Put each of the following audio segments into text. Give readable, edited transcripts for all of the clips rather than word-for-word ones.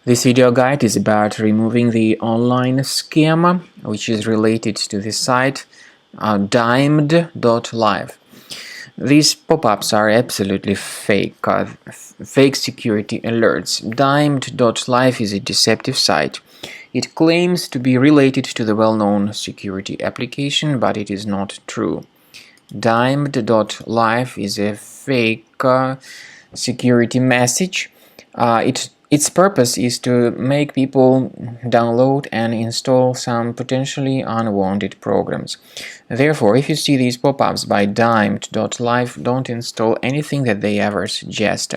This video guide is about removing the online scam which is related to the site Dimed.live. These pop-ups are absolutely fake, fake security alerts. Dimed.live is a deceptive site. It claims to be related to the well-known security application, but it is not true. Dimed.live is a fake security message. Its purpose is to make people download and install some potentially unwanted programs. Therefore, if you see these pop-ups by Dimed.live, don't install anything that they ever suggest.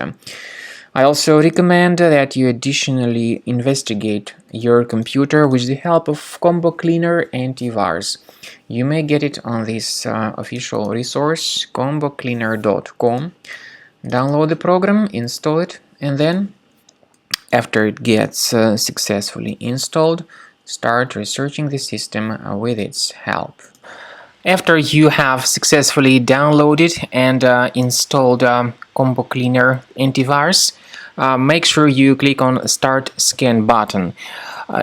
I also recommend that you additionally investigate your computer with the help of Combo Cleaner Antivirus. You may get it on this official resource, combocleaner.com. Download the program, install it, and then after it gets successfully installed, start researching the system with its help. After you have successfully downloaded and installed Combo Cleaner Antivirus, make sure you click on Start Scan button.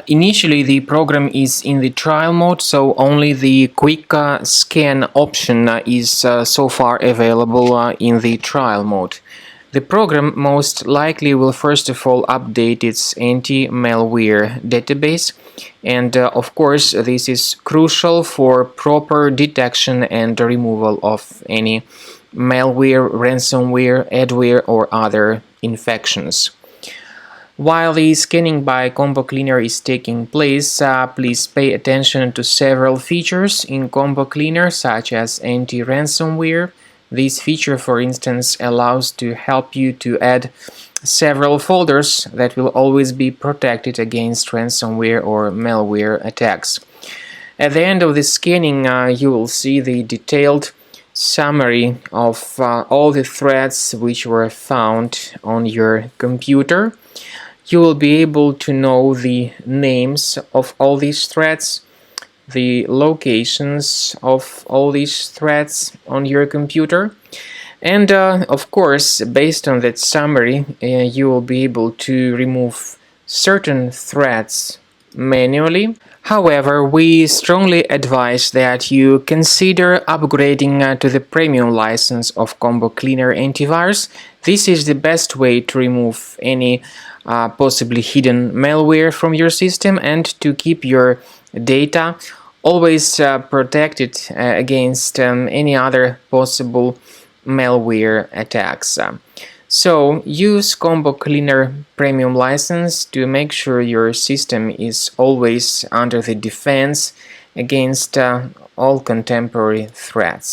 Initially, the program is in the trial mode, so only the quick scan option is so far available in the trial mode. The program most likely will first of all update its anti-malware database, and of course this is crucial for proper detection and removal of any malware, ransomware, adware or other infections. While the scanning by Combo Cleaner is taking place, please pay attention to several features in Combo Cleaner such as anti-ransomware. This feature, for instance, allows to help you to add several folders that will always be protected against ransomware or malware attacks. At the end of the scanning, you will see the detailed summary of all the threads which were found on your computer. You will be able to know the names of all these threads, the locations of all these threads on your computer, and of course, based on that summary, you will be able to remove certain threads manually. However, we strongly advise that you consider upgrading to the premium license of Combo Cleaner Antivirus. This is the best way to remove any possibly hidden malware from your system and to keep your data always protected against any other possible malware attacks. So use Combo Cleaner Premium license to make sure your system is always under the defense against all contemporary threats.